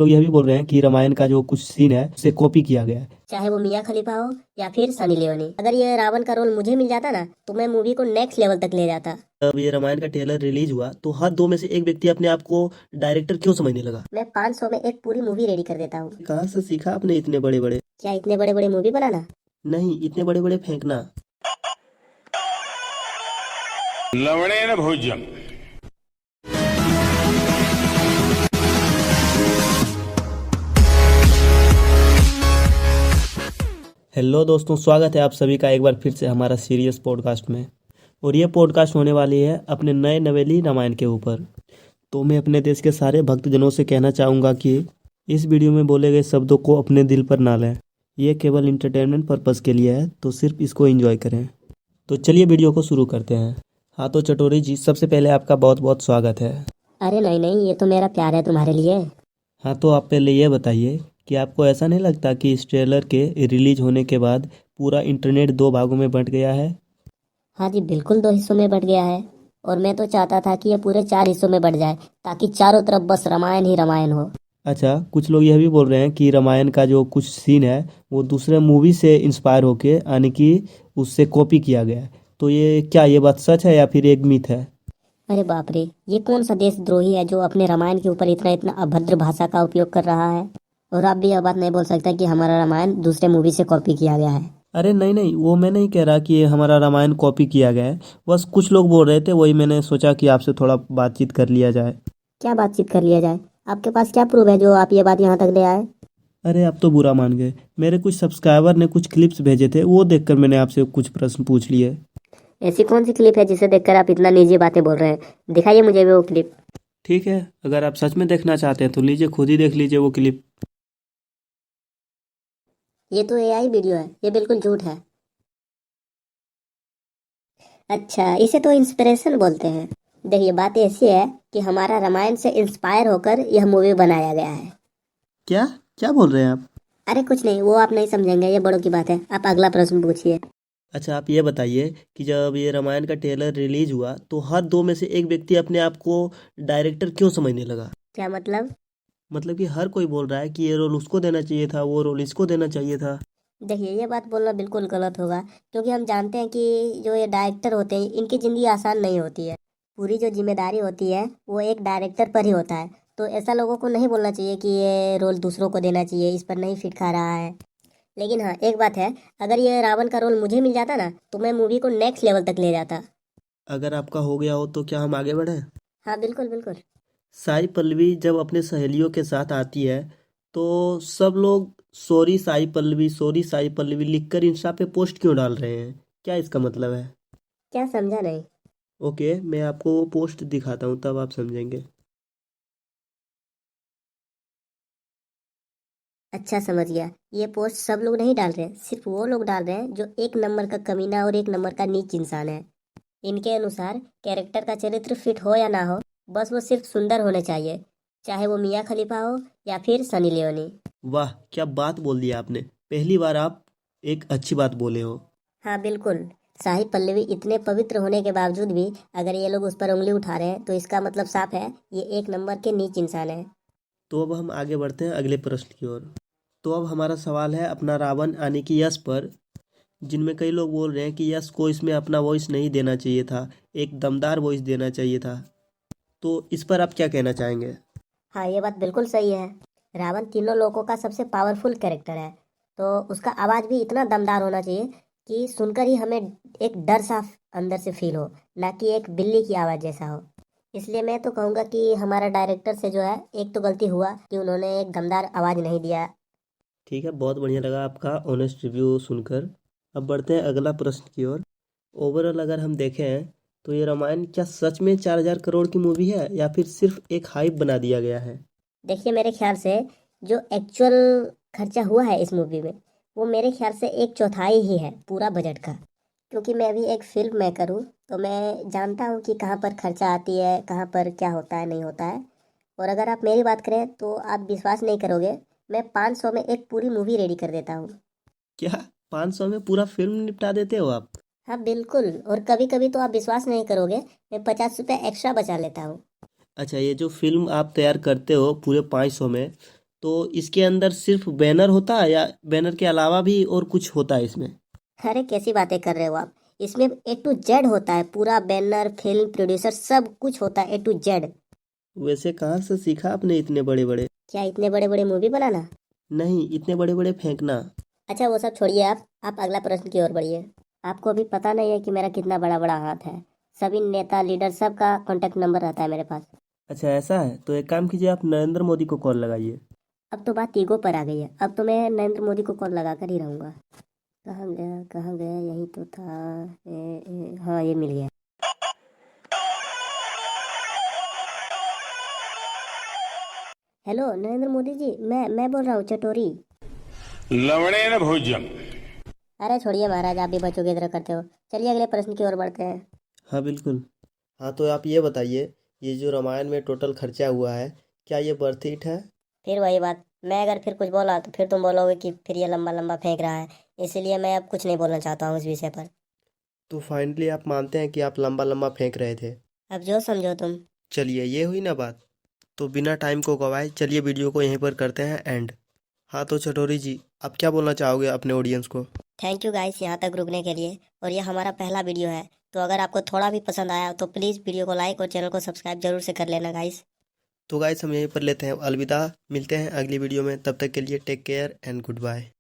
लोग यह भी बोल रहे हैं कि रामायण का जो कुछ सीन है उसे कॉपी किया गया है। चाहे वो मियाँ खलीफा हो या फिर सनी लियोनी। अगर ये रावण का रोल मुझे मिल जाता ना तो मैं मूवी को नेक्स्ट लेवल तक ले जाता। जब ये रामायण का ट्रेलर रिलीज हुआ तो हर दो में से एक व्यक्ति अपने आप को डायरेक्टर क्यों समझने लगा। मैं 500 में एक पूरी मूवी रेडी कर देता हूँ। कहाँ से सीखा आपने इतने बड़े बड़े। क्या इतने बड़े बड़े मूवी बनाना? नहीं, इतने बड़े बड़े फेंकना। लवणेन भोज्यम। हेलो दोस्तों, स्वागत है आप सभी का एक बार फिर से हमारा सीरियस पॉडकास्ट में। और ये पॉडकास्ट होने वाली है अपने नए नवेली रामायण के ऊपर। तो मैं अपने देश के सारे भक्तजनों से कहना चाहूँगा कि इस वीडियो में बोले गए शब्दों को अपने दिल पर ना लें। ये केवल इंटरटेनमेंट पर्पज़ के लिए है, तो सिर्फ इसको एंजॉय करें। तो चलिए वीडियो को शुरू करते हैं। हाँ तो चटोरी जी, सबसे पहले आपका बहुत बहुत स्वागत है। अरे नहीं नहीं, ये तो मेरा प्यार है तुम्हारे लिए। हाँ तो आप पहले ये बताइए कि आपको ऐसा नहीं लगता कि इस ट्रेलर के रिलीज होने के बाद पूरा इंटरनेट दो भागों में बंट गया है। हाँ जी, बिल्कुल 2 हिस्सों में बट गया है। और मैं तो चाहता था कि ये पूरे 4 हिस्सों में बट जाए ताकि चारों तरफ बस रामायण ही रामायण हो। अच्छा, कुछ लोग यह भी बोल रहे हैं कि रामायण का जो कुछ सीन है वो दूसरे मूवी से इंस्पायर होके यानी कि उससे कॉपी किया गया है। तो ये बात सच है या फिर एक मिथ है। अरे बाप रे, ये कौन सा देशद्रोही है जो अपने रामायण के ऊपर इतना इतना अभद्र भाषा का उपयोग कर रहा है। और आप भी यह बात नहीं बोल सकता कि हमारा रामायण दूसरे मूवी से कॉपी किया गया है। अरे नहीं नहीं, वो मैं नहीं कह रहा कि ये हमारा रामायण कॉपी किया गया है। बस कुछ लोग बोल रहे थे, वही मैंने सोचा कि आपसे थोड़ा बातचीत कर लिया जाए। क्या बातचीत कर लिया जाए? आपके पास क्या प्रूफ है जो आप ये बात यहाँ तक ले आए? अरे आप तो बुरा मान गए। मेरे कुछ सब्सक्राइबर ने कुछ क्लिप्स भेजे थे, वो देखकर मैंने आपसे कुछ प्रश्न पूछ लिए। ऐसी कौन सी क्लिप है जिसे देखकर आप इतना निजी बातें बोल रहे हैं? दिखाइए मुझे भी वो क्लिप। ठीक है, अगर आप सच में देखना चाहते हैं तो लीजिए, खुद ही देख लीजिए वो क्लिप। ये तो एआई वीडियो है, ये बिल्कुल झूठ है। अच्छा, इसे तो इंस्पिरेशन बोलते हैं। देखिए, बात ऐसी है कि हमारा रामायण से इंस्पायर होकर यह मूवी बनाया गया है। क्या क्या बोल रहे हैं आप। अरे कुछ नहीं, वो आप नहीं समझेंगे, ये बड़ों की बात है। आप अगला प्रश्न पूछिए। अच्छा, आप ये बताइए कि जब ये रामायण का ट्रेलर रिलीज हुआ तो हर दो में से एक व्यक्ति अपने आप को डायरेक्टर क्यों समझने लगा। क्या मतलब? मतलब कि हर कोई बोल रहा है कि ये रोल उसको देना चाहिए था, वो रोल इसको देना चाहिए था। देखिए, ये बात बोलना बिल्कुल गलत होगा, क्योंकि हम जानते हैं कि जो ये डायरेक्टर होते हैं इनकी ज़िंदगी आसान नहीं होती है। पूरी जो जिम्मेदारी होती है वो एक डायरेक्टर पर ही होता है। तो ऐसा लोगों को नहीं बोलना चाहिए कि ये रोल दूसरों को देना चाहिए, इस पर नहीं फिट खा रहा है। लेकिन हाँ, एक बात है, अगर ये रावण का रोल मुझे मिल जाता ना तो मैं मूवी को नेक्स्ट लेवल तक ले जाता। अगर आपका हो गया हो तो क्या हम आगे बढ़ें। हाँ बिल्कुल बिल्कुल। साई पल्लवी जब अपने सहेलियों के साथ आती है तो सब लोग सॉरी साई पल्लवी, सॉरी साई पल्लवी लिखकर इंस्टा पे पोस्ट क्यों डाल रहे हैं। क्या इसका मतलब है। क्या समझा नहीं? ओके, मैं आपको वो पोस्ट दिखाता हूँ तब आप समझेंगे। अच्छा समझ गया। ये पोस्ट सब लोग नहीं डाल रहे हैं, सिर्फ वो लोग डाल रहे हैं जो एक नंबर का कमीना और एक नंबर का नीच इंसान है। इनके अनुसार कैरेक्टर का चरित्र फिट हो या ना हो, बस वो सिर्फ सुंदर होने चाहिए। चाहे वो मियाँ खलीफा हो या फिर सनी लियोनी। वाह, क्या बात बोल दी आपने। पहली बार आप एक अच्छी बात बोले हो। हाँ बिल्कुल। शाही पल्लवी इतने पवित्र होने के बावजूद भी अगर ये लोग उस पर उंगली उठा रहे हैं तो इसका मतलब साफ है, ये एक नंबर के नीच इंसान है। तो अब हम आगे बढ़ते हैं अगले प्रश्न की ओर। तो अब हमारा सवाल है अपना रावण यानी कि यश पर, जिनमें कई लोग बोल रहे हैं कि यश को इसमें अपना वॉइस नहीं देना चाहिए था, एक दमदार वॉइस देना चाहिए था। तो इस पर आप क्या कहना चाहेंगे। हाँ, ये बात बिल्कुल सही है। रावण तीनों लोगों का सबसे पावरफुल कैरेक्टर है, तो उसका आवाज़ भी इतना दमदार होना चाहिए कि सुनकर ही हमें एक डर सा अंदर से फील हो, ना कि एक बिल्ली की आवाज़ जैसा हो। इसलिए मैं तो कहूँगा कि हमारा डायरेक्टर से जो है एक तो गलती हुआ कि उन्होंने एक दमदार आवाज़ नहीं दिया। ठीक है, बहुत बढ़िया लगा आपका ऑनेस्ट रिव्यू सुनकर। अब बढ़ते हैं अगला प्रश्न की ओर। ओवरऑल अगर हम देखें तो ये रामायण क्या सच में 4,000 करोड़ की मूवी है या फिर सिर्फ एक हाइप बना दिया गया है। देखिए, मेरे ख्याल से जो एक्चुअल खर्चा हुआ है इस मूवी में, वो मेरे ख्याल से एक चौथाई ही है पूरा बजट का। क्योंकि मैं भी एक फिल्म मेकर हूँ, तो मैं जानता हूँ कि कहाँ पर खर्चा आती है, कहाँ पर क्या होता है नहीं होता है। और अगर आप मेरी बात करें तो आप विश्वास नहीं करोगे, मैं 500 में एक पूरी मूवी रेडी कर देता हूँ। क्या 500 में पूरा फिल्म निपटा देते हो आप। हाँ बिल्कुल, और कभी कभी तो आप विश्वास नहीं करोगे, मैं 50 रुपये एक्स्ट्रा बचा लेता हूँ। अच्छा, ये जो फिल्म आप तैयार करते हो पूरे 500 में, तो इसके अंदर सिर्फ बैनर होता है या बैनर के अलावा भी और कुछ होता है इसमें? अरे कैसी बातें कर रहे हो आप। इसमें A to Z होता है, पूरा बैनर, फिल्म, प्रोड्यूसर, सब कुछ होता है A to Z। वैसे कहाँ से सीखा आपने इतने बड़े बड़े? क्या इतने बड़े बड़े मूवी बनाना? नहीं, इतने बड़े बड़े फेंकना। अच्छा वो सब छोड़िए, आप अगला प्रश्न की ओर बढ़िए। आपको अभी पता नहीं है कि मेरा कितना बड़ा बड़ा हाथ है। सभी नेता, लीडर, सबका कॉन्टेक्ट नंबर रहता है मेरे पास। अच्छा ऐसा है, तो एक काम कीजिए, आप नरेंद्र मोदी को कॉल लगाइए। अब तो बात ईगो पर आ गई है। अब तो मैं नरेंद्र मोदी को कॉल लगा कर ही रहूंगा। कहाँ गया कहाँ गया, यही तो था। हाँ ये मिल गया। हेलो नरेंद्र मोदी जी, मैं बोल रहा हूँ, चटोरी। लवणेन भोज्यम। अरे छोड़िए महाराज, आप भी बच्चों की तरह करते हो। चलिए अगले प्रश्न की ओर बढ़ते हैं। हाँ बिल्कुल। हाँ तो आप ये बताइए, ये जो रामायण में टोटल खर्चा हुआ है, क्या ये वर्थ इट है? फिर वही बात, मैं अगर फिर कुछ बोला तो फिर तुम बोलोगे कि फिर ये लंबा लंबा फेंक रहा है। इसलिए मैं अब कुछ नहीं बोलना चाहता हूँ इस विषय पर। तो फाइनली आप मानते हैं कि आप लंबा लंबा फेंक रहे थे? अब जो समझो तुम। चलिए ये हुई ना बात। तो बिना टाइम को गवाए चलिए वीडियो को यहीं पर करते हैं एंड। हाँ तो चटोरी जी, आप क्या बोलना चाहोगे अपने ऑडियंस को? थैंक यू गाइस यहाँ तक रुकने के लिए। और ये हमारा पहला वीडियो है, तो अगर आपको थोड़ा भी पसंद आया तो प्लीज़ वीडियो को लाइक और चैनल को सब्सक्राइब जरूर से कर लेना गाइस। तो गाइस हम यहीं पर लेते हैं अलविदा, मिलते हैं अगली वीडियो में, तब तक के लिए take care and good bye.